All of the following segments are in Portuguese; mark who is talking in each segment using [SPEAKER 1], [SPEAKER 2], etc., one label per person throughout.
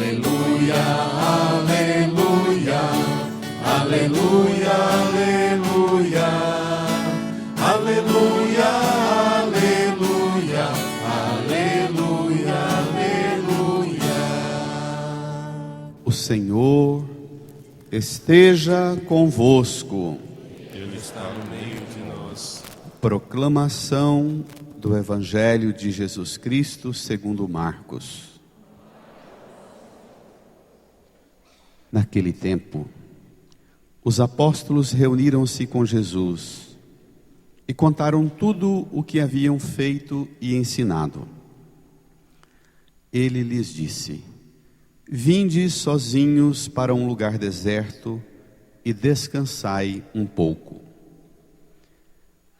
[SPEAKER 1] Aleluia, aleluia, aleluia, aleluia, aleluia, aleluia, aleluia, aleluia.
[SPEAKER 2] O Senhor esteja convosco.
[SPEAKER 3] Ele está no meio de nós.
[SPEAKER 2] Proclamação do Evangelho de Jesus Cristo segundo Marcos. Naquele tempo, os apóstolos reuniram-se com Jesus e contaram tudo o que haviam feito e ensinado. Ele lhes disse: Vinde sozinhos para um lugar deserto e descansai um pouco.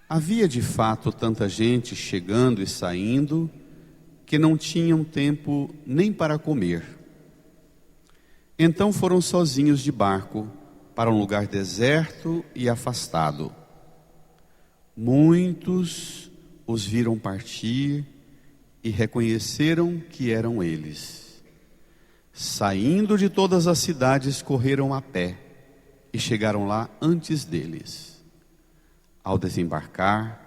[SPEAKER 2] Havia de fato tanta gente chegando e saindo que não tinham tempo nem para comer. Então foram sozinhos de barco para um lugar deserto e afastado. Muitos os viram partir e reconheceram que eram eles. Saindo de todas as cidades, correram a pé e chegaram lá antes deles. Ao desembarcar,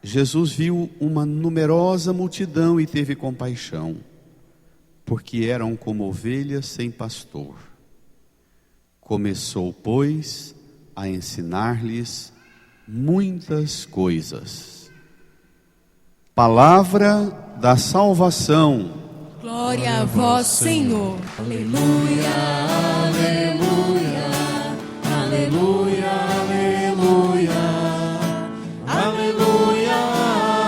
[SPEAKER 2] Jesus viu uma numerosa multidão e teve compaixão, porque eram como ovelhas sem pastor. Começou, pois, a ensinar-lhes muitas coisas. Palavra da salvação.
[SPEAKER 4] Glória a vós, Senhor.
[SPEAKER 1] Aleluia, aleluia, aleluia, aleluia, aleluia,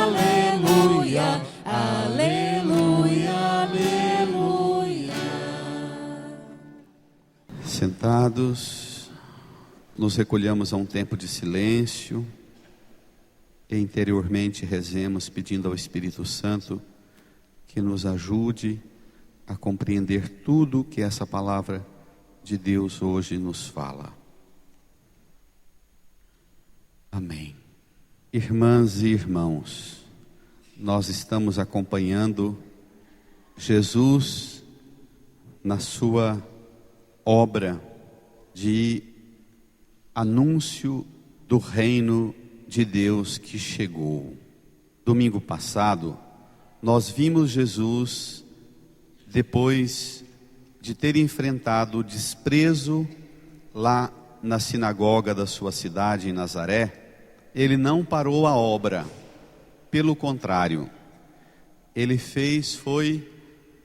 [SPEAKER 1] aleluia, aleluia, aleluia.
[SPEAKER 2] Sentados, nos recolhamos a um tempo de silêncio e interiormente rezemos pedindo ao Espírito Santo que nos ajude a compreender tudo que essa palavra de Deus hoje nos fala. Amém. Irmãs e irmãos, nós estamos acompanhando Jesus na sua obra de anúncio do reino de Deus que chegou. Domingo passado, nós vimos Jesus, depois de ter enfrentado o desprezo lá na sinagoga da sua cidade, em Nazaré, ele não parou a obra. Pelo contrário, ele foi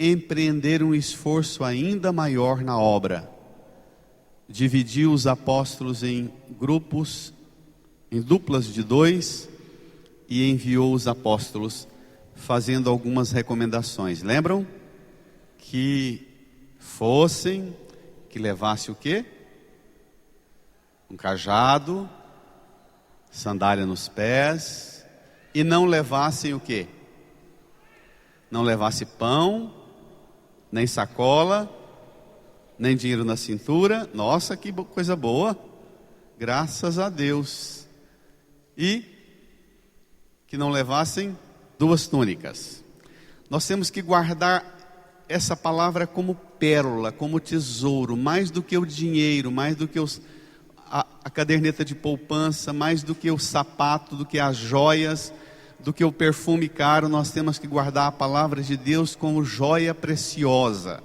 [SPEAKER 2] empreender um esforço ainda maior na obra. Dividiu os apóstolos em grupos, em duplas de 2, e enviou os apóstolos fazendo algumas recomendações. Lembram? Que fossem, que levasse o quê? Um cajado, sandália nos pés, e não levassem o quê? Não levasse pão, nem sacola, nem dinheiro na cintura. Nossa, que coisa boa, graças a Deus. E que não levassem 2 túnicas. Nós temos que guardar essa palavra como pérola, como tesouro, mais do que o dinheiro, mais do que a caderneta de poupança, mais do que o sapato, do que as joias, do que o perfume caro. Nós temos que guardar a palavra de Deus como joia preciosa.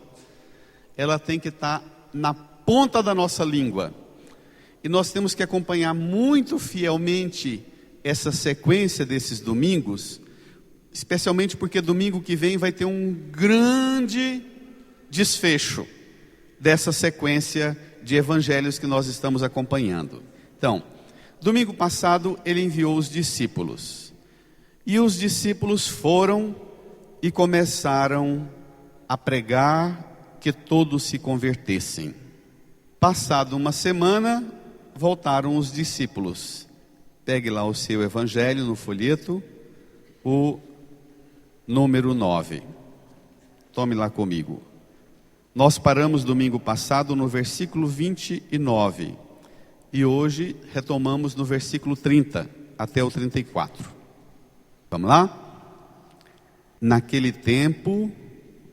[SPEAKER 2] Ela tem que estar na ponta da nossa língua. E nós temos que acompanhar muito fielmente essa sequência desses domingos, especialmente porque domingo que vem vai ter um grande desfecho dessa sequência de evangelhos que nós estamos acompanhando. Então, domingo passado ele enviou os discípulos, e os discípulos foram e começaram a pregar que todos se convertessem. Passado uma semana, voltaram os discípulos. Pegue lá o seu evangelho no folheto, o número 9. Tome lá comigo. Nós paramos domingo passado no versículo 29. E hoje retomamos no versículo 30 até o 34. Vamos lá? Naquele tempo,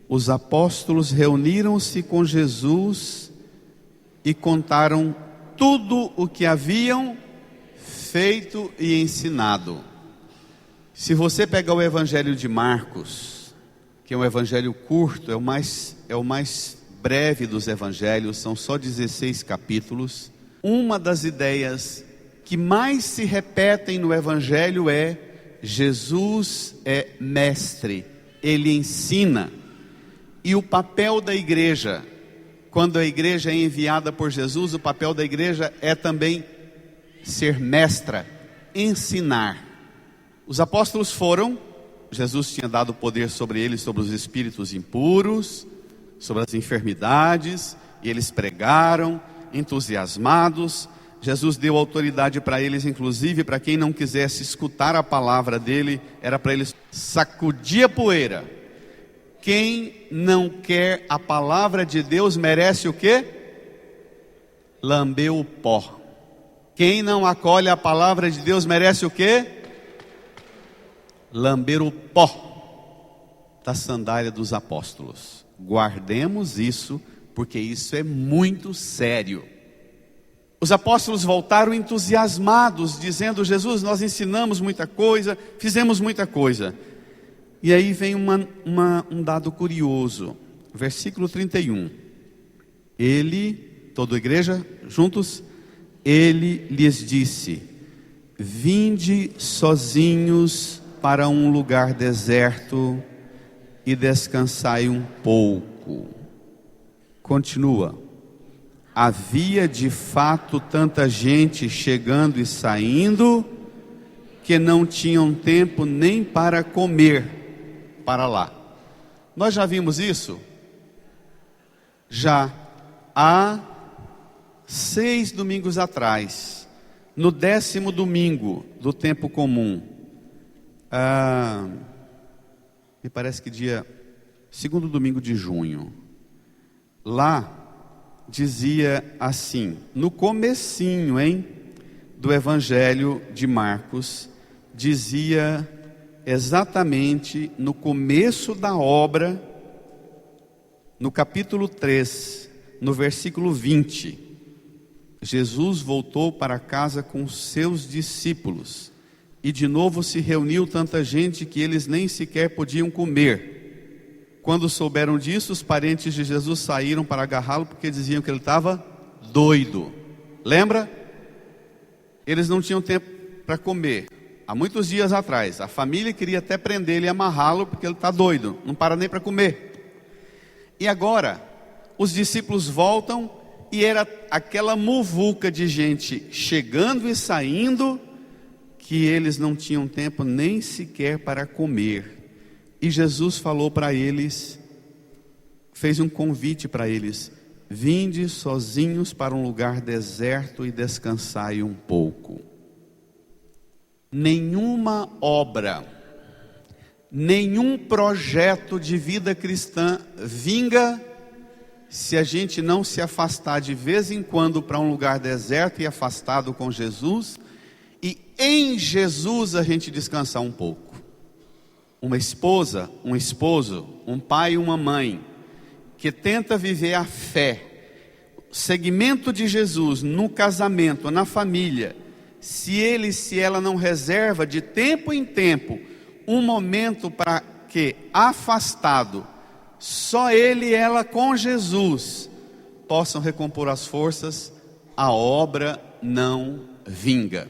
[SPEAKER 2] os apóstolos reuniram-se com Jesus e contaram tudo o que haviam feito e ensinado. Se você pegar o Evangelho de Marcos, que é um evangelho curto, é o mais breve dos evangelhos, são só 16 capítulos. Uma das ideias que mais se repetem no evangelho é: Jesus é mestre, ele ensina. E o papel da igreja, quando a igreja é enviada por Jesus, o papel da igreja é também ser mestra, ensinar. Os apóstolos foram, Jesus tinha dado poder sobre eles, sobre os espíritos impuros, sobre as enfermidades, e eles pregaram, entusiasmados. Jesus deu autoridade para eles, inclusive para quem não quisesse escutar a palavra dele, era para eles sacudir a poeira. Quem não quer a palavra de Deus merece o quê? Lamber o pó. Quem não acolhe a palavra de Deus merece o quê? Lamber o pó da sandália dos apóstolos. Guardemos isso, porque isso é muito sério. Os apóstolos voltaram entusiasmados, dizendo: Jesus, nós ensinamos muita coisa, fizemos muita coisa. E aí vem um dado curioso, versículo 31. Toda a igreja, juntos, ele lhes disse: vinde sozinhos para um lugar deserto e descansai um pouco. Continua. Havia de fato tanta gente chegando e saindo, que não tinham tempo nem para comer para lá. Nós já vimos isso? Já há 6 domingos atrás, no 10º domingo do tempo comum, me parece que dia 2º domingo de junho, lá dizia assim, no comecinho, do Evangelho de Marcos, dizia exatamente no começo da obra, no capítulo 3, no versículo 20, Jesus voltou para casa com seus discípulos, e de novo se reuniu tanta gente que eles nem sequer podiam comer. Quando souberam disso, os parentes de Jesus saíram para agarrá-lo, porque diziam que ele estava doido. Lembra? Eles não tinham tempo para comer. Há muitos dias atrás, a família queria até prender ele e amarrá-lo, porque ele está doido, não para nem para comer. E agora, os discípulos voltam, e era aquela muvuca de gente chegando e saindo, que eles não tinham tempo nem sequer para comer. E Jesus falou para eles, fez um convite para eles: vinde sozinhos para um lugar deserto e descansai um pouco. Nenhuma obra, nenhum projeto de vida cristã vinga se a gente não se afastar de vez em quando para um lugar deserto e afastado com Jesus, e em Jesus a gente descansar um pouco. Uma esposa, um esposo, um pai e uma mãe que tenta viver a fé, o segmento de Jesus no casamento, na família, se ela não reserva de tempo em tempo um momento para que, afastado, só ele e ela com Jesus possam recompor as forças, a obra não vinga.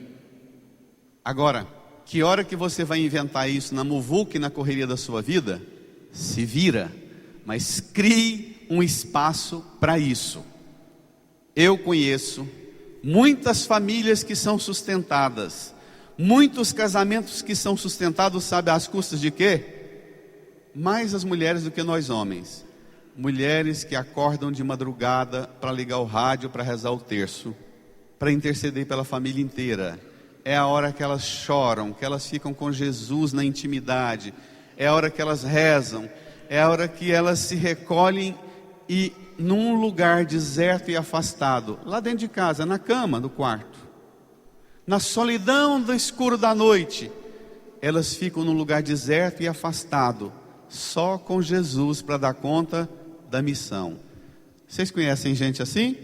[SPEAKER 2] Agora, que hora que você vai inventar isso na muvuca e na correria da sua vida? Se vira, mas crie um espaço para isso. Eu conheço muitas famílias que são sustentadas, muitos casamentos que são sustentados, sabe às custas de quê? Mais as mulheres do que nós homens. Mulheres que acordam de madrugada para ligar o rádio, para rezar o terço, para interceder pela família inteira. É a hora que elas choram, que elas ficam com Jesus na intimidade. É a hora que elas rezam. É a hora que elas se recolhem e num lugar deserto e afastado, lá dentro de casa, na cama, no quarto, na solidão do escuro da noite, elas ficam num lugar deserto e afastado, só com Jesus para dar conta da missão. Vocês conhecem gente assim?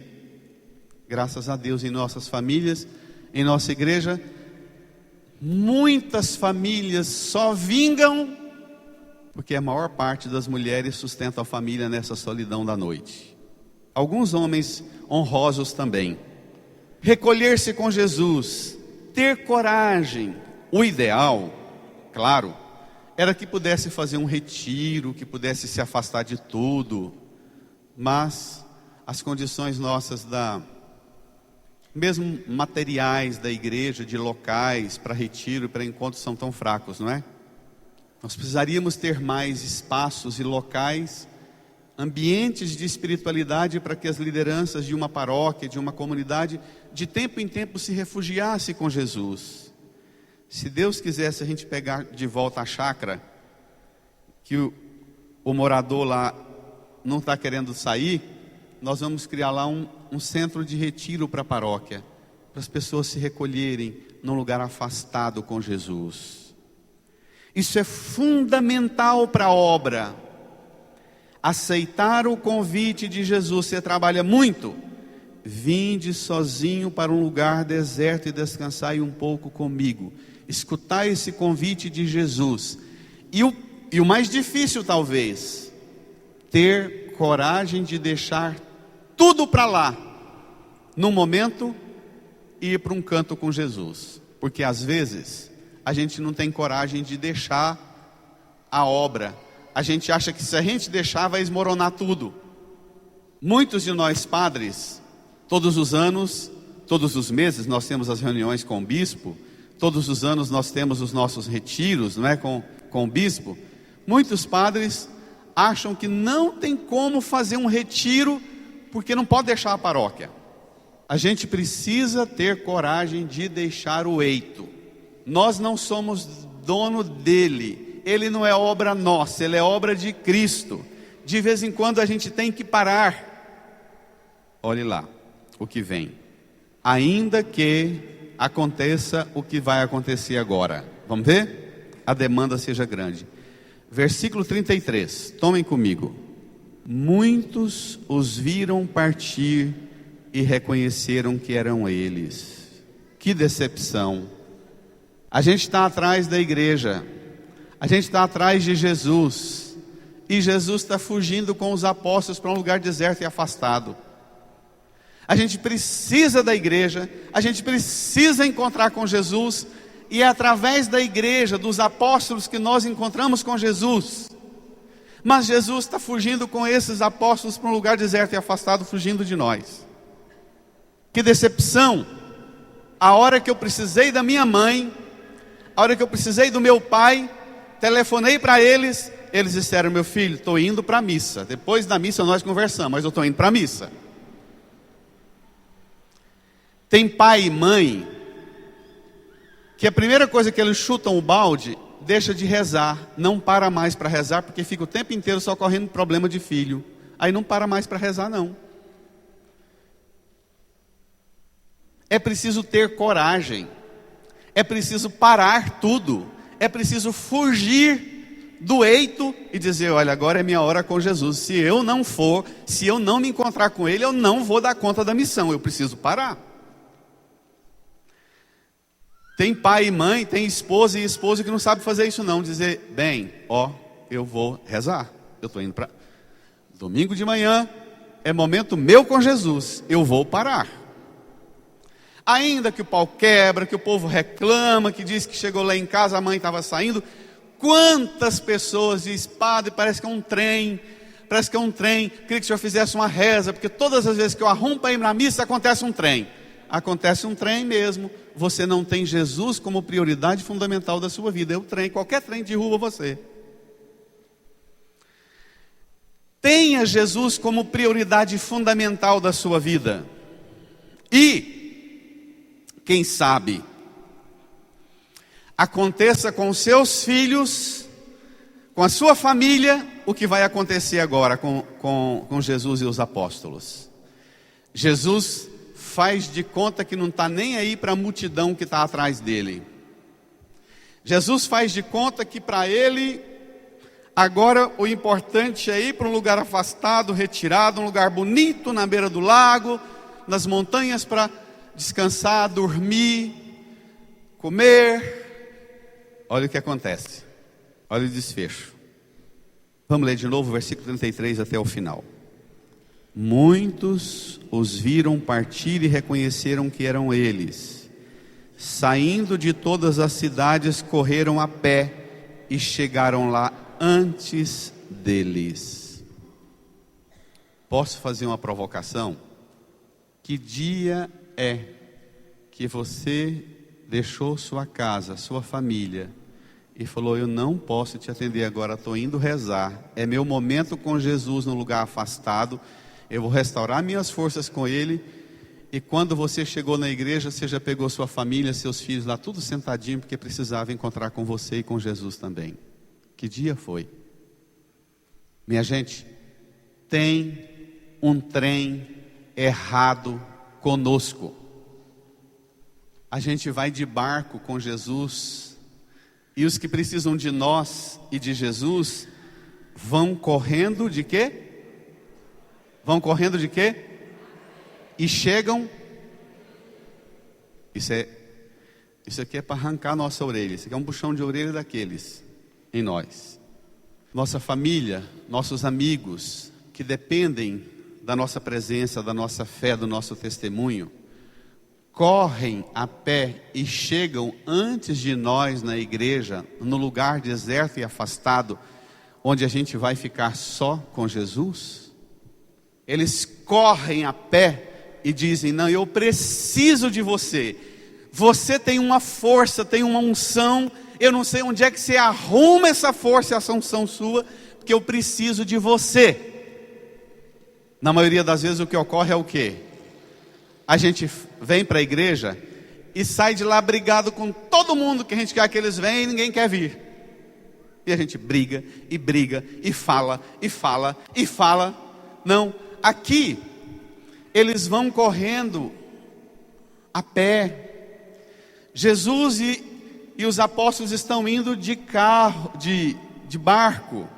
[SPEAKER 2] Graças a Deus, em nossas famílias, em nossa igreja, muitas famílias só vingam porque a maior parte das mulheres sustenta a família nessa solidão da noite. Alguns homens honrosos também. Recolher-se com Jesus, ter coragem. O ideal, claro, era que pudesse fazer um retiro, que pudesse se afastar de tudo, mas as condições nossas mesmo materiais da igreja, de locais para retiro e para encontro são tão fracos, não é? Nós precisaríamos ter mais espaços e locais, ambientes de espiritualidade para que as lideranças de uma paróquia, de uma comunidade, de tempo em tempo se refugiassem com Jesus. Se Deus quisesse a gente pegar de volta a chácara, que o morador lá não está querendo sair, nós vamos criar lá um centro de retiro para a paróquia, para as pessoas se recolherem num lugar afastado com Jesus. Isso é fundamental para a obra. Aceitar o convite de Jesus. Você trabalha muito? Vinde sozinho para um lugar deserto e descansai um pouco comigo. Escutar esse convite de Jesus. E o mais difícil talvez, ter coragem de deixar tudo para lá, num momento, e ir para um canto com Jesus. Porque às vezes a gente não tem coragem de deixar a obra. A gente acha que se a gente deixar vai esmoronar tudo. Muitos de nós padres, todos os anos, todos os meses nós temos as reuniões com o bispo, todos os anos nós temos os nossos retiros, não é, com o bispo. Muitos padres acham que não tem como fazer um retiro porque não pode deixar a paróquia. A gente precisa ter coragem de deixar o eito. Nós não somos dono dele, ele não é obra nossa, ele é obra de Cristo. De vez em quando a gente tem que parar. Olhe lá o que vem. Ainda que aconteça o que vai acontecer agora. Vamos ver? A demanda seja grande. Versículo 33, tomem comigo. Muitos os viram partir e reconheceram que eram eles. Que decepção. A gente está atrás da igreja, a gente está atrás de Jesus, e Jesus está fugindo com os apóstolos para um lugar deserto e afastado. A gente precisa da igreja, a gente precisa encontrar com Jesus, e é através da igreja, dos apóstolos, que nós encontramos com Jesus. Mas Jesus está fugindo com esses apóstolos para um lugar deserto e afastado, fugindo de nós. Que decepção! A hora que eu precisei da minha mãe, a hora que eu precisei do meu pai, telefonei para eles, eles disseram: meu filho, estou indo para a missa. Depois da missa nós conversamos, mas eu estou indo para a missa. Tem pai e mãe que a primeira coisa que eles chutam o balde, deixa de rezar, não para mais para rezar, porque fica o tempo inteiro só correndo problema de filho. Aí não para mais para rezar não. É preciso ter coragem. É preciso parar tudo. É preciso fugir do eito e dizer: olha, agora é minha hora com Jesus. Se eu não for, se eu não me encontrar com Ele, eu não vou dar conta da missão. Eu preciso parar. Tem pai e mãe, tem esposa e esposo que não sabe fazer isso não. Dizer: bem, eu vou rezar. Eu estou indo para... Domingo de manhã é momento meu com Jesus. Eu vou parar. Ainda que o pau quebra, que o povo reclama, que diz que chegou lá em casa, a mãe estava saindo. Quantas pessoas dizem: padre, parece que é um trem. Parece que é um trem. Queria que o senhor fizesse uma reza, porque todas as vezes que eu arrumo para ir na missa, acontece um trem. Acontece um trem mesmo. Você não tem Jesus como prioridade fundamental da sua vida. É o trem, qualquer trem derruba você. Tenha Jesus como prioridade fundamental da sua vida. E, quem sabe, aconteça com seus filhos, com a sua família, o que vai acontecer agora com Jesus e os apóstolos. Jesus faz de conta que não está nem aí para a multidão que está atrás dele. Jesus faz de conta que para ele Agora o importante é ir para um lugar afastado, retirado, um lugar bonito na beira do lago, nas montanhas, para descansar, dormir, comer. Olha o que acontece, olha o desfecho. Vamos ler de novo o versículo 33 até o final. Muitos os viram partir e reconheceram que eram eles. Saindo de todas as cidades, correram a pé e chegaram lá antes deles. Posso fazer uma provocação? Que dia é que você deixou sua casa, sua família, e falou: eu não posso te atender agora, estou indo rezar, é meu momento com Jesus no lugar afastado, eu vou restaurar minhas forças com Ele. E quando você chegou na igreja, você já pegou sua família, seus filhos lá, tudo sentadinho, porque precisava encontrar com você e com Jesus também. Que dia foi? Minha gente, tem um trem errado conosco. A gente vai de barco com Jesus, e os que precisam de nós e de Jesus vão correndo de quê? Vão correndo de quê? E chegam. Isso aqui é para arrancar nossa orelha. Isso aqui é um puxão de orelha daqueles em nós. Nossa família, nossos amigos que dependem da nossa presença, da nossa fé, do nosso testemunho, correm a pé e chegam antes de nós na igreja, no lugar deserto e afastado, onde a gente vai ficar só com Jesus. Eles correm a pé e dizem: não, eu preciso de você. Você tem uma força, tem uma unção. Eu não sei onde é que você arruma essa força e essa unção sua, porque eu preciso de você. Na maioria das vezes o que ocorre é o quê? A gente vem para a igreja e sai de lá brigado com todo mundo que a gente quer que eles venham e ninguém quer vir. E a gente briga e fala e fala e fala. Não, aqui eles vão correndo a pé. Jesus e os apóstolos estão indo de carro, de barco,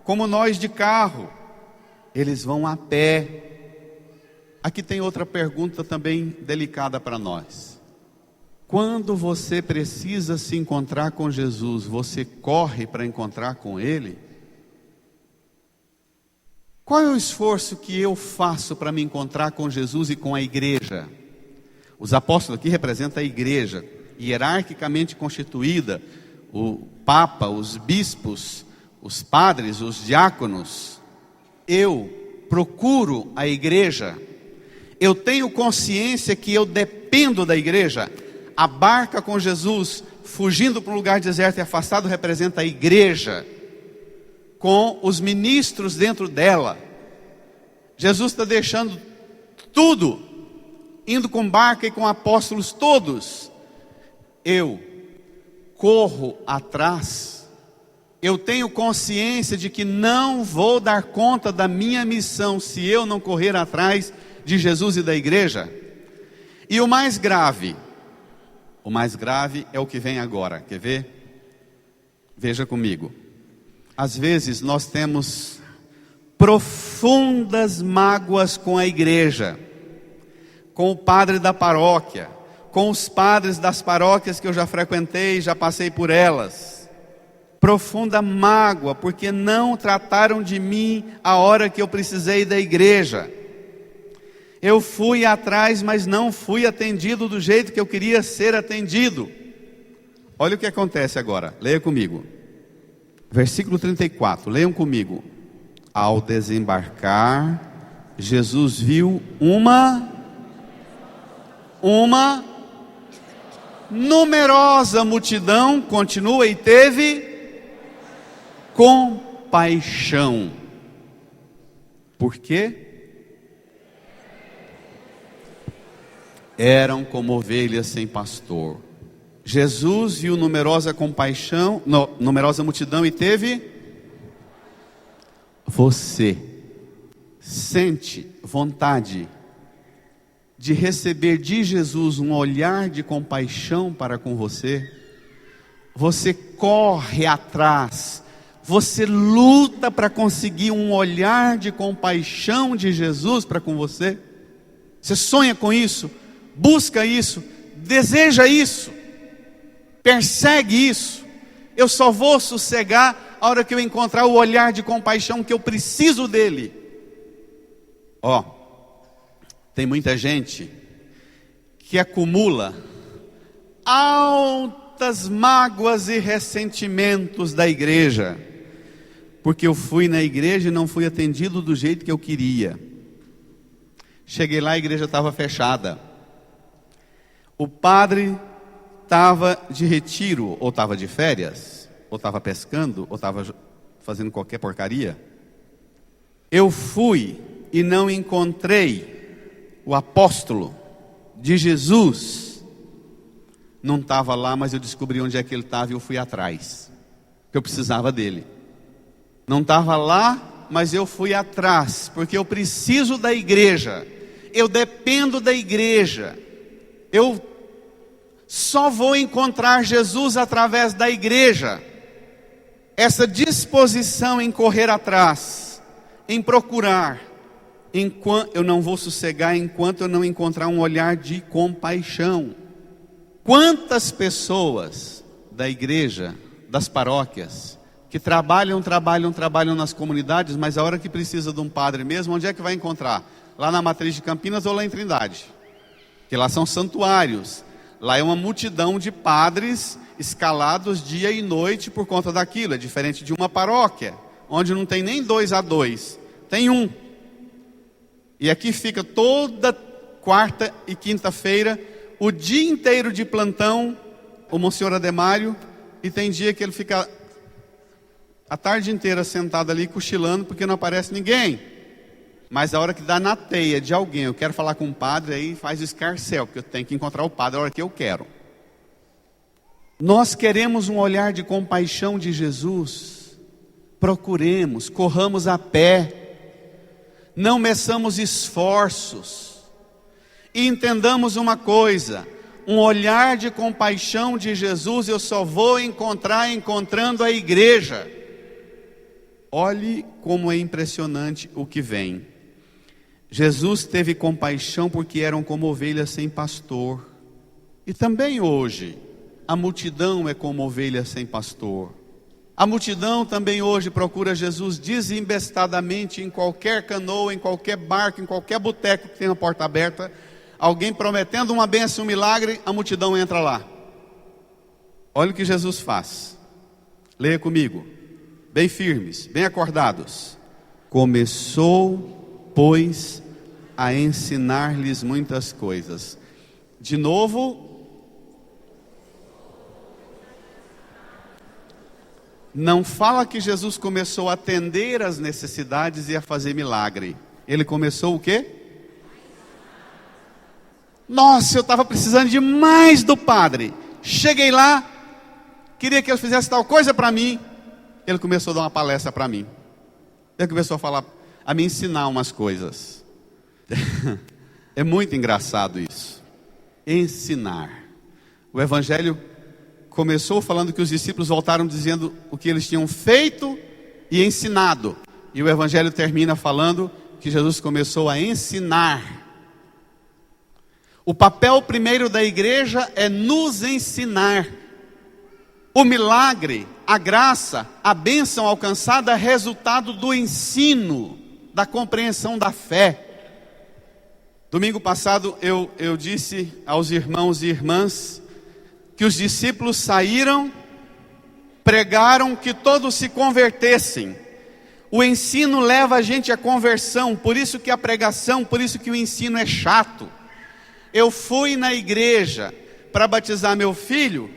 [SPEAKER 2] como nós de carro. Eles vão a pé. Aqui tem outra pergunta também delicada para nós. Quando você precisa se encontrar com Jesus, você corre para encontrar com Ele? Qual é o esforço que eu faço para me encontrar com Jesus e com a igreja? Os apóstolos aqui representam a igreja, hierarquicamente constituída, o Papa, os bispos, os padres, os diáconos. Eu procuro a igreja, eu tenho consciência que eu dependo da igreja. A barca com Jesus, fugindo para um lugar deserto e afastado, representa a igreja, com os ministros dentro dela. Jesus está deixando tudo, indo com barca e com apóstolos todos. Eu corro atrás. Eu tenho consciência de que não vou dar conta da minha missão se eu não correr atrás de Jesus e da igreja. E o mais grave é o que vem agora. Quer ver? Veja comigo. Às vezes nós temos profundas mágoas com a igreja, com o padre da paróquia, com os padres das paróquias que eu já frequentei, já passei por elas. Profunda mágoa, porque não trataram de mim a hora que eu precisei da igreja. Eu fui atrás, mas não fui atendido do jeito que eu queria ser atendido. Olha o que acontece agora, leia comigo. Versículo 34, leiam comigo. Ao desembarcar, Jesus viu uma numerosa multidão, continua, e teve compaixão. Por quê? Eram como ovelhas sem pastor. Jesus viu numerosa multidão e teve. Você sente vontade de receber de Jesus um olhar de compaixão para com você? Você corre atrás, Você luta para conseguir um olhar de compaixão de Jesus para com você? Você sonha com isso? Busca isso? Deseja isso? Persegue isso? Eu só vou sossegar a hora que eu encontrar o olhar de compaixão que eu preciso dele. Tem muita gente que acumula altas mágoas e ressentimentos da igreja, porque eu fui na igreja e não fui atendido do jeito que eu queria. Cheguei lá, a igreja estava fechada. O padre estava de retiro, ou estava de férias, ou estava pescando, ou estava fazendo qualquer porcaria. Eu fui e não encontrei o apóstolo de Jesus. Não estava lá, mas eu descobri onde é que ele estava e eu fui atrás, porque eu precisava dele. Não estava lá, mas eu fui atrás, porque eu preciso da igreja, eu dependo da igreja, eu só vou encontrar Jesus através da igreja. Essa disposição em correr atrás, em procurar, eu não vou sossegar enquanto eu não encontrar um olhar de compaixão. Quantas pessoas da igreja, das paróquias, que trabalham nas comunidades, mas a hora que precisa de um padre mesmo, onde é que vai encontrar? Lá na Matriz de Campinas ou lá em Trindade? Que lá são santuários. Lá é uma multidão de padres escalados dia e noite por conta daquilo. É diferente de uma paróquia, onde não tem nem 2 a 2, tem um. E aqui fica toda quarta e quinta-feira, o dia inteiro de plantão, o Monsenhor Ademário, e tem dia que ele fica a tarde inteira sentado ali cochilando, porque não aparece ninguém. Mas a hora que dá na teia de alguém, eu quero falar com o padre, aí faz o escarcéu, porque eu tenho que encontrar o padre a hora que eu quero. Nós queremos um olhar de compaixão de Jesus. Procuremos, corramos a pé, não meçamos esforços. E entendamos uma coisa: um olhar de compaixão de Jesus eu só vou encontrar encontrando a igreja. Olhe como é impressionante o que vem. Jesus teve compaixão porque eram como ovelhas sem pastor. E também hoje, a multidão é como ovelha sem pastor. A multidão também hoje procura Jesus desembestadamente em qualquer canoa, em qualquer barco, em qualquer boteco que tenha a porta aberta. Alguém prometendo uma bênção, um milagre, a multidão entra lá. Olha o que Jesus faz. Leia comigo, bem firmes, bem acordados. Começou, pois, a ensinar-lhes muitas coisas. De novo, não fala que Jesus começou a atender as necessidades e a fazer milagre. Ele começou o quê? Nossa, eu estava precisando demais do padre. Cheguei lá, queria que ele fizesse tal coisa para mim. Ele começou a dar uma palestra para mim. Ele começou a me ensinar umas coisas. É muito engraçado isso. Ensinar. O evangelho começou falando que os discípulos voltaram dizendo o que eles tinham feito e ensinado. E o evangelho termina falando que Jesus começou a ensinar. O papel primeiro da igreja é nos ensinar. O milagre, a graça, a bênção alcançada é resultado do ensino, da compreensão da fé. Domingo passado eu disse aos irmãos e irmãs que os discípulos saíram, pregaram que todos se convertessem. O ensino leva a gente à conversão, por isso que a pregação, por isso que o ensino é chato. Eu fui na igreja para batizar meu filho,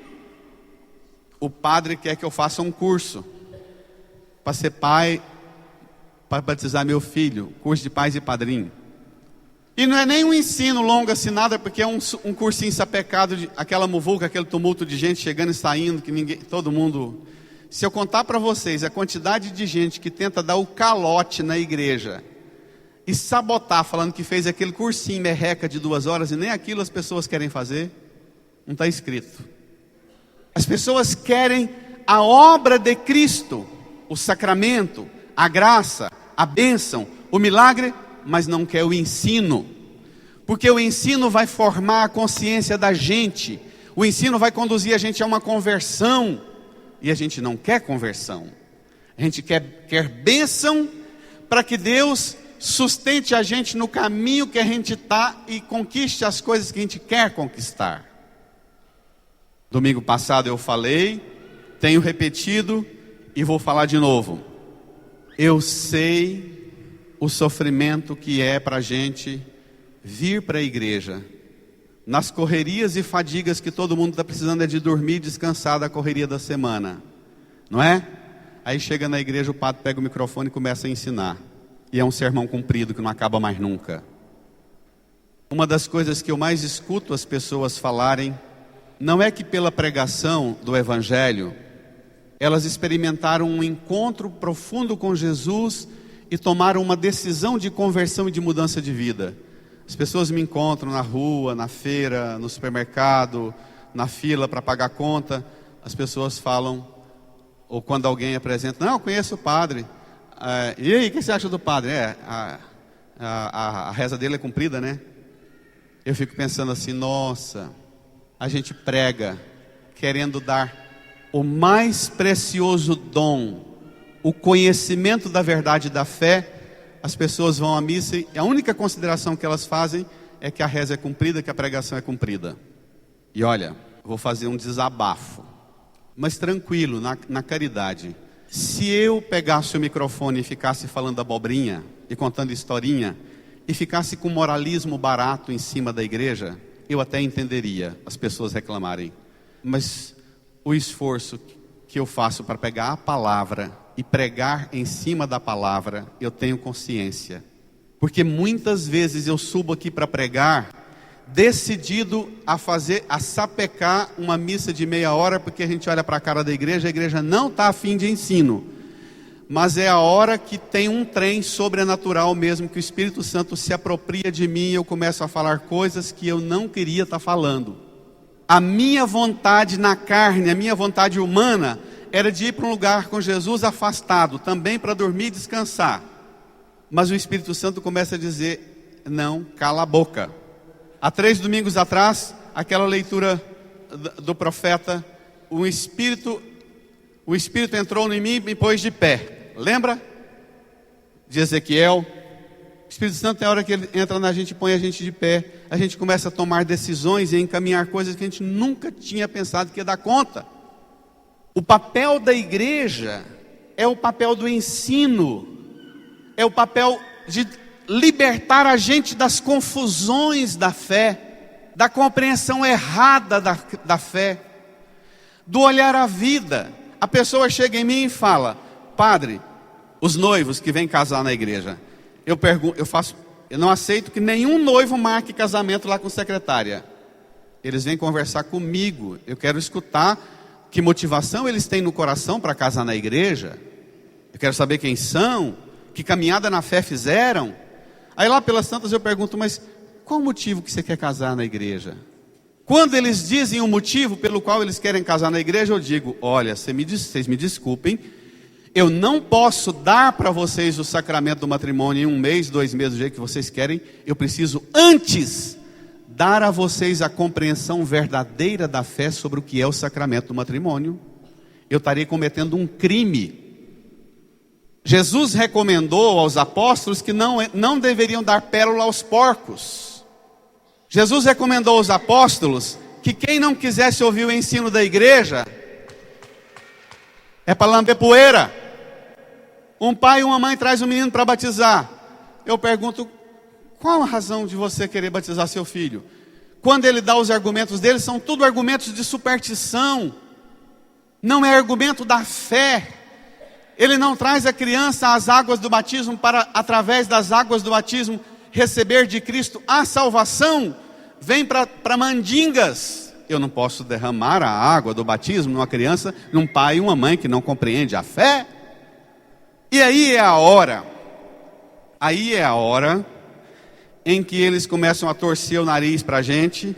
[SPEAKER 2] o padre quer que eu faça um curso para ser pai, para batizar meu filho, curso de pais e padrinho. E não é nem um ensino longo assim nada, porque é um cursinho sapecado, aquela muvuca, aquele tumulto de gente chegando e saindo, que ninguém, todo mundo... Se eu contar para vocês a quantidade de gente que tenta dar o calote na igreja e sabotar, falando que fez aquele cursinho merreca de 2 horas e nem aquilo as pessoas querem fazer, não está escrito. As pessoas querem a obra de Cristo, o sacramento, a graça, a bênção, o milagre, mas não quer o ensino. Porque o ensino vai formar a consciência da gente. O ensino vai conduzir a gente a uma conversão. E a gente não quer conversão. A gente quer bênção para que Deus sustente a gente no caminho que a gente está e conquiste as coisas que a gente quer conquistar. Domingo passado eu falei, tenho repetido e vou falar de novo. Eu sei o sofrimento que é para a gente vir para a igreja. Nas correrias e fadigas que todo mundo está precisando é de dormir e descansar da correria da semana. Não é? Aí chega na igreja, o padre pega o microfone e começa a ensinar. E é um sermão comprido que não acaba mais nunca. Uma das coisas que eu mais escuto as pessoas falarem, não é que pela pregação do Evangelho, elas experimentaram um encontro profundo com Jesus e tomaram uma decisão de conversão e de mudança de vida. As pessoas me encontram na rua, na feira, no supermercado, na fila para pagar a conta. As pessoas falam, ou quando alguém apresenta, não, eu conheço o padre. E aí, o que você acha do padre? A reza dele é cumprida, né? Eu fico pensando assim, nossa, a gente prega querendo dar o mais precioso dom, o conhecimento da verdade da fé. As pessoas vão à missa e a única consideração que elas fazem é que a reza é cumprida, que a pregação é cumprida. E olha, vou fazer um desabafo, mas tranquilo, na caridade. Se eu pegasse o microfone e ficasse falando abobrinha e contando historinha e ficasse com moralismo barato em cima da igreja, eu até entenderia as pessoas reclamarem. Mas o esforço que eu faço para pegar a palavra e pregar em cima da palavra, eu tenho consciência. Porque muitas vezes eu subo aqui para pregar, decidido a sapecar uma missa de meia hora, porque a gente olha para a cara da igreja, a igreja não está afim de ensino. Mas é a hora que tem um trem sobrenatural mesmo, que o Espírito Santo se apropria de mim e eu começo a falar coisas que eu não queria estar falando. A minha vontade na carne, a minha vontade humana, era de ir para um lugar com Jesus afastado, também para dormir e descansar. Mas o Espírito Santo começa a dizer, não, cala a boca. Há 3 domingos atrás, aquela leitura do profeta, o Espírito entrou em mim e me pôs de pé. Lembra? De Ezequiel. O Espírito Santo, tem hora que ele entra na gente e põe a gente de pé. A gente começa a tomar decisões e encaminhar coisas que a gente nunca tinha pensado que ia dar conta. O papel da igreja é o papel do ensino. É o papel de libertar a gente das confusões da fé, da compreensão errada da fé, do olhar à vida. A pessoa chega em mim e fala, padre, os noivos que vêm casar na igreja, eu não aceito que nenhum noivo marque casamento lá com secretária. Eles vêm conversar comigo, eu quero escutar que motivação eles têm no coração para casar na igreja. Eu quero saber quem são, que caminhada na fé fizeram. Aí lá pelas tantas eu pergunto, mas qual o motivo que você quer casar na igreja? Quando eles dizem o motivo pelo qual eles querem casar na igreja, eu digo, olha, vocês me desculpem, eu não posso dar para vocês o sacramento do matrimônio em 1 mês, 2 meses, do jeito que vocês querem. Eu preciso antes dar a vocês a compreensão verdadeira da fé sobre o que é o sacramento do matrimônio. Eu estarei cometendo um crime. Jesus recomendou aos apóstolos que não deveriam dar pérola aos porcos. Jesus recomendou aos apóstolos que quem não quisesse ouvir o ensino da igreja é para lamber poeira. Um pai e uma mãe traz um menino para batizar. Eu pergunto, qual a razão de você querer batizar seu filho? Quando ele dá os argumentos dele, são tudo argumentos de superstição. Não é argumento da fé. Ele não traz a criança às águas do batismo para, através das águas do batismo, receber de Cristo a salvação. Vem para mandingas. Eu não posso derramar a água do batismo numa criança, num pai e uma mãe que não compreende a fé. E aí é a hora em que eles começam a torcer o nariz para a gente,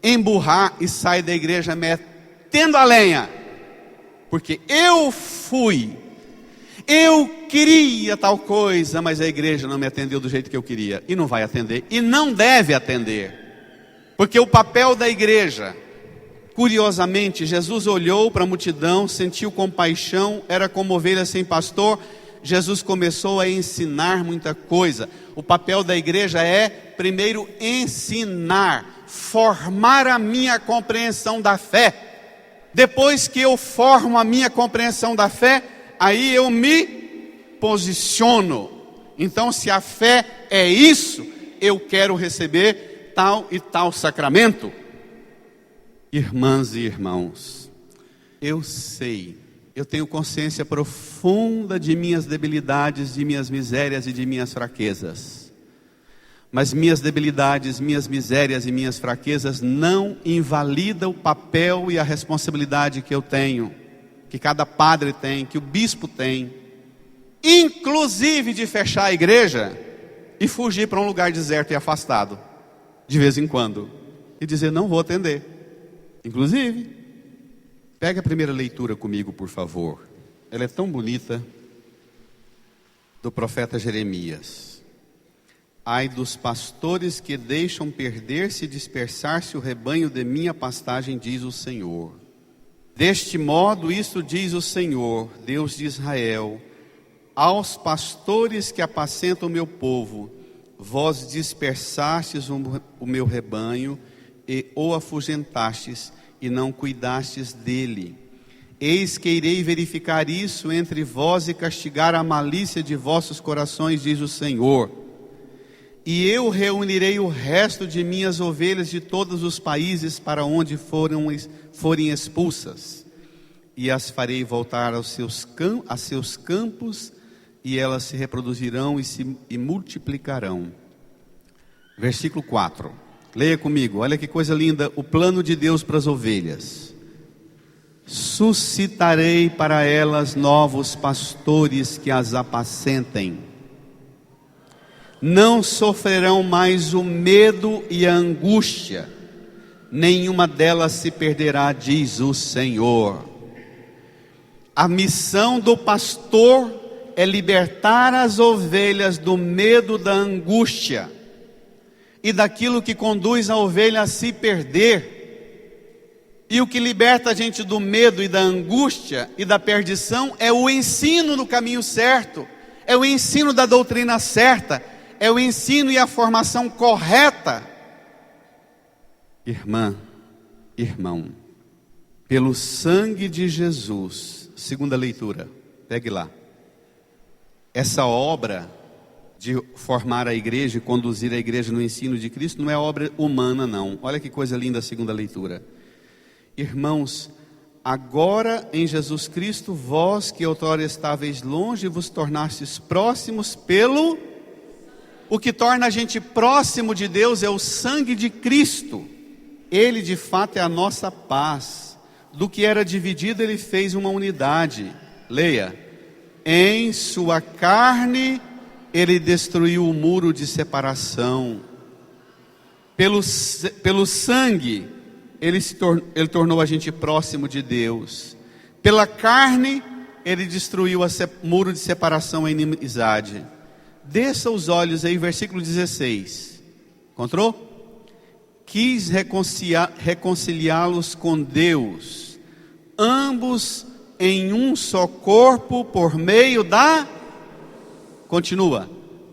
[SPEAKER 2] emburrar e sair da igreja metendo a lenha. Porque eu fui Eu queria tal coisa, mas a igreja não me atendeu do jeito que eu queria. E não vai atender, e não deve atender. Porque o papel da igreja, curiosamente, Jesus olhou para a multidão, sentiu compaixão, era como ovelha sem pastor. Jesus começou a ensinar muita coisa. O papel da igreja é, primeiro, ensinar, formar a minha compreensão da fé. Depois que eu formo a minha compreensão da fé, aí eu me posiciono. Então, se a fé é isso, eu quero receber tal e tal sacramento. Irmãs e irmãos, eu sei, eu tenho consciência profunda de minhas debilidades, de minhas misérias e de minhas fraquezas. Mas minhas debilidades, minhas misérias e minhas fraquezas não invalidam o papel e a responsabilidade que eu tenho, que cada padre tem, que o bispo tem, inclusive de fechar a igreja e fugir para um lugar deserto e afastado, de vez em quando, e dizer: não vou atender. Inclusive, pega a primeira leitura comigo, por favor. Ela é tão bonita, do profeta Jeremias. Ai dos pastores que deixam perder-se e dispersar-se o rebanho de minha pastagem, diz o Senhor. Deste modo, isto diz o Senhor, Deus de Israel: aos pastores que apacentam o meu povo, vós dispersastes o meu rebanho e o afugentastes e não cuidastes dele. Eis que irei verificar isso entre vós e castigar a malícia de vossos corações, diz o Senhor. E eu reunirei o resto de minhas ovelhas de todos os países para onde forem expulsas, e as farei voltar a seus campos, e elas se reproduzirão e multiplicarão. Versículo 4, leia comigo, olha que coisa linda, o plano de Deus para as ovelhas. Suscitarei para elas novos pastores que as apacentem. Não sofrerão mais o medo e a angústia, nenhuma delas se perderá, diz o Senhor. A missão do pastor é libertar as ovelhas do medo, da angústia e daquilo que conduz a ovelha a se perder. E o que liberta a gente do medo e da angústia e da perdição é o ensino no caminho certo, é o ensino da doutrina certa, é o ensino e a formação correta. Irmã, irmão, pelo sangue de Jesus, segunda leitura, pegue lá. Essa obra de formar a igreja e conduzir a igreja no ensino de Cristo não é obra humana, não. Olha que coisa linda a segunda leitura. Irmãos, agora em Jesus Cristo, vós que outrora estáveis longe, vos tornastes próximos pelo... O que torna a gente próximo de Deus é o sangue de Cristo. Ele de fato é a nossa paz. Do que era dividido ele fez uma unidade. Leia. Em sua carne ele destruiu o muro de separação. Pelo sangue ele tornou a gente próximo de Deus. Pela carne ele destruiu o muro de separação e inimizade. Desça os olhos aí, versículo 16. Encontrou? Quis reconciliá-los com Deus, ambos em um só corpo, por meio da... Continua.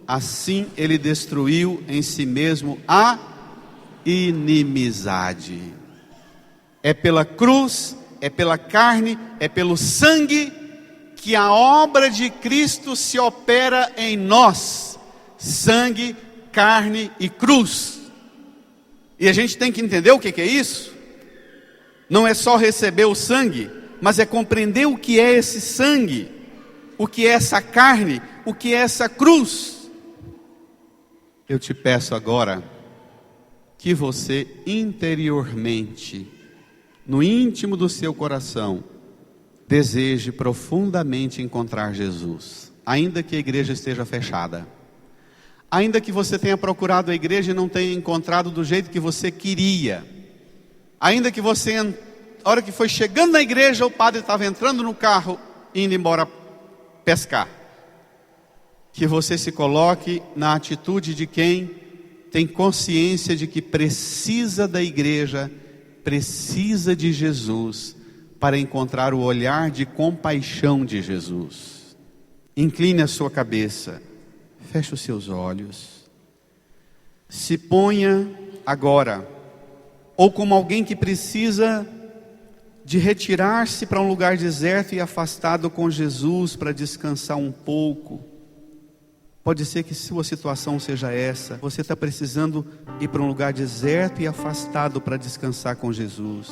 [SPEAKER 2] Assim ele destruiu em si mesmo a inimizade. É pela cruz, é pela carne, é pelo sangue que a obra de Cristo se opera em nós. Sangue, carne e cruz. E a gente tem que entender o que é isso. Não é só receber o sangue, mas é compreender o que é esse sangue, o que é essa carne, o que é essa cruz. Eu te peço agora que você interiormente, no íntimo do seu coração, deseje profundamente encontrar Jesus, ainda que a igreja esteja fechada, ainda que você tenha procurado a igreja e não tenha encontrado do jeito que você queria, ainda que você, a hora que foi chegando na igreja, o padre estava entrando no carro, indo embora pescar. Que você se coloque na atitude de quem tem consciência de que precisa da igreja, precisa de Jesus, para encontrar o olhar de compaixão de Jesus. Incline a sua cabeça, feche os seus olhos. Se ponha agora, ou como alguém que precisa de retirar-se para um lugar deserto e afastado com Jesus para descansar um pouco. Pode ser que sua situação seja essa. Você está precisando ir para um lugar deserto e afastado para descansar com Jesus.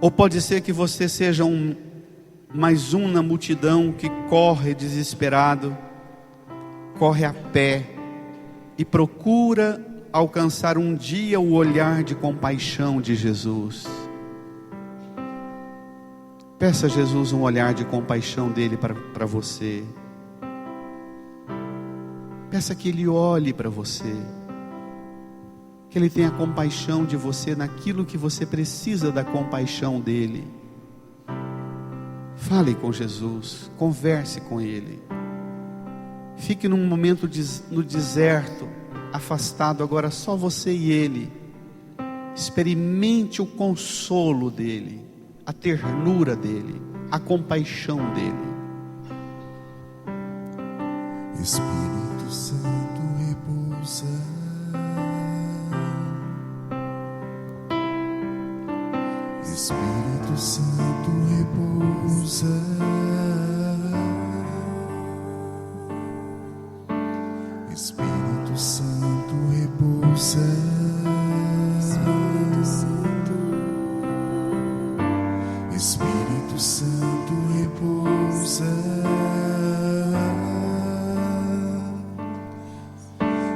[SPEAKER 2] Ou pode ser que você seja mais um na multidão que corre desesperado, corre a pé e procura alcançar um dia o olhar de compaixão de Jesus. Peça a Jesus um olhar de compaixão dele para você. Peça que Ele olhe para você, que Ele tenha compaixão de você naquilo que você precisa da compaixão dEle. Fale com Jesus, converse com Ele. Fique num momento no deserto, afastado, agora só você e Ele. Experimente o consolo dEle, a ternura dEle, a compaixão dEle.
[SPEAKER 1] Espírito Santo repousa. Espírito Santo repousa. Espírito Santo repousa. Espírito Santo repousa.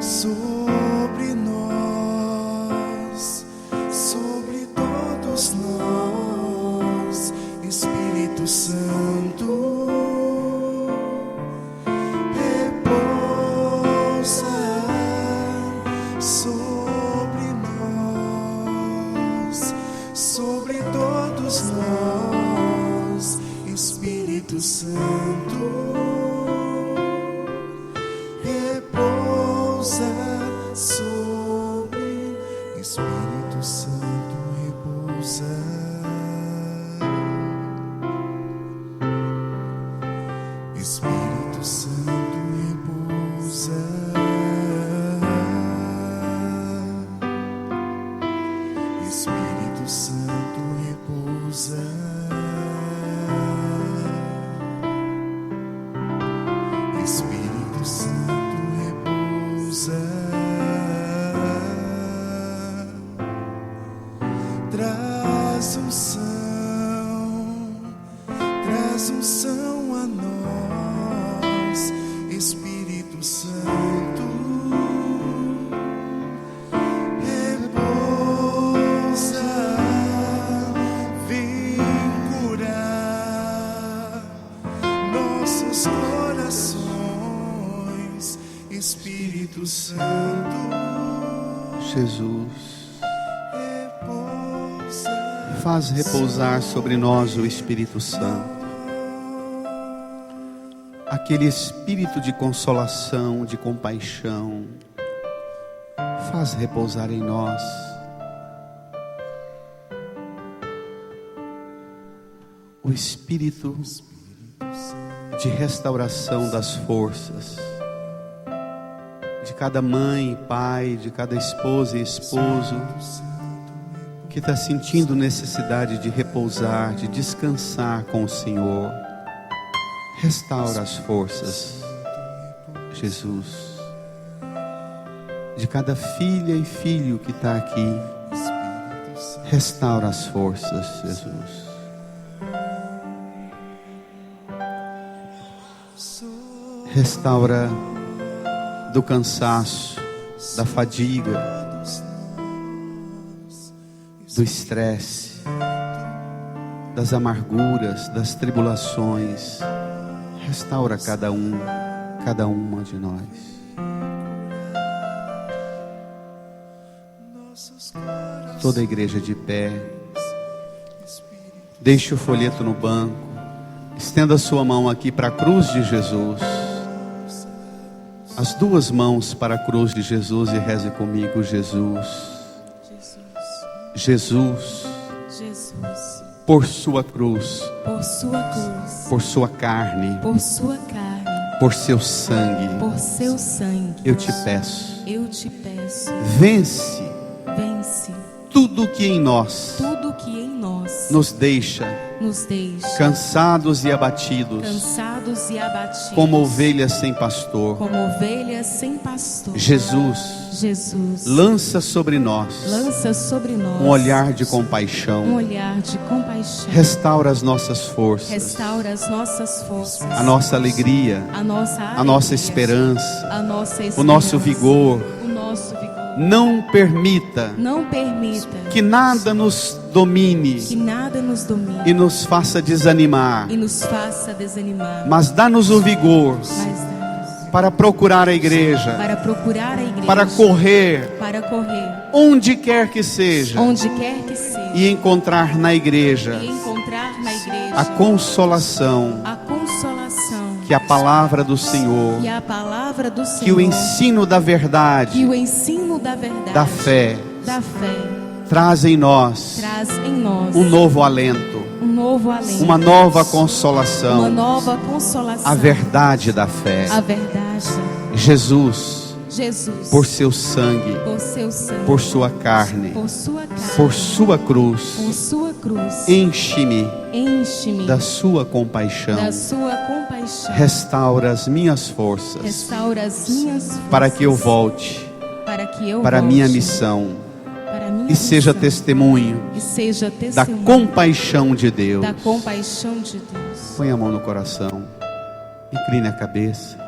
[SPEAKER 1] Sobre nós, sobre todos nós, Espírito Santo repousa sobre nós, sobre todos nós, Espírito Santo. Sobre Espírito Santo repousa. Espírito Santo repousa. Espírito Santo repousa. Espírito Santo repousa. Traz unção a nós, Espírito Santo. Repousa, vem curar nossos corações, Espírito Santo.
[SPEAKER 2] Jesus, faz repousar sobre nós o Espírito Santo, aquele Espírito de consolação, de compaixão. Faz repousar em nós. O Espírito de restauração das forças, de cada mãe e pai, de cada esposa e esposo, que está sentindo necessidade de repousar, de descansar com o Senhor. Restaura as forças, Jesus, de cada filha e filho que está aqui. Restaura as forças, Jesus. Restaura do cansaço, da fadiga, do estresse, das amarguras, das tribulações. Restaura cada uma de nós. Toda a igreja de pé. Deixe o folheto no banco. Estenda sua mão aqui para a cruz de Jesus. As duas mãos para a cruz de Jesus e reze comigo. Jesus, Jesus,
[SPEAKER 4] Jesus,
[SPEAKER 2] por sua cruz,
[SPEAKER 4] por sua cruz,
[SPEAKER 2] por sua carne,
[SPEAKER 4] por sua carne,
[SPEAKER 2] por seu sangue,
[SPEAKER 4] por seu sangue,
[SPEAKER 2] eu te peço,
[SPEAKER 4] vence
[SPEAKER 2] vence tudo que em nós
[SPEAKER 4] tudo que em nós
[SPEAKER 2] nos deixa cansados e abatidos, como ovelhas sem pastor. Jesus, lança sobre nós um olhar de compaixão, restaura as nossas forças, a nossa alegria, a nossa esperança, o nosso vigor. Não permita que nada nos domine e nos faça desanimar, mas dá-nos o vigor para procurar a igreja, para correr onde quer que seja e encontrar na igreja a consolação que a palavra do Senhor, que o ensino da verdade, da fé, traz em nós um novo alento, uma nova consolação, a verdade da fé. Jesus, por seu sangue, por sua carne, por sua cruz, enche-me da sua compaixão, restaura as minhas forças, para que eu volte para a minha missão e seja testemunho da compaixão de Deus. Põe a mão no coração, incline a cabeça.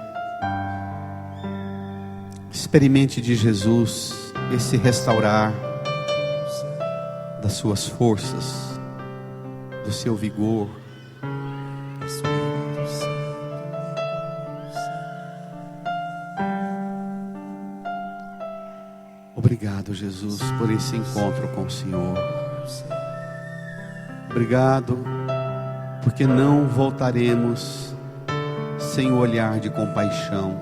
[SPEAKER 2] Experimente de Jesus esse restaurar das suas forças, do seu vigor. Obrigado, Jesus, por esse encontro com o Senhor. Obrigado, porque não voltaremos sem o olhar de compaixão,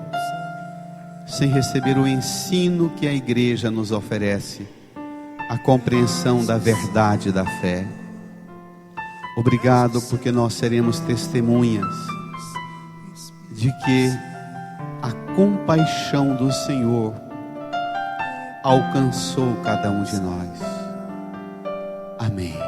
[SPEAKER 2] sem receber o ensino que a igreja nos oferece, a compreensão da verdade da fé. Obrigado, porque nós seremos testemunhas de que a compaixão do Senhor alcançou cada um de nós. Amém.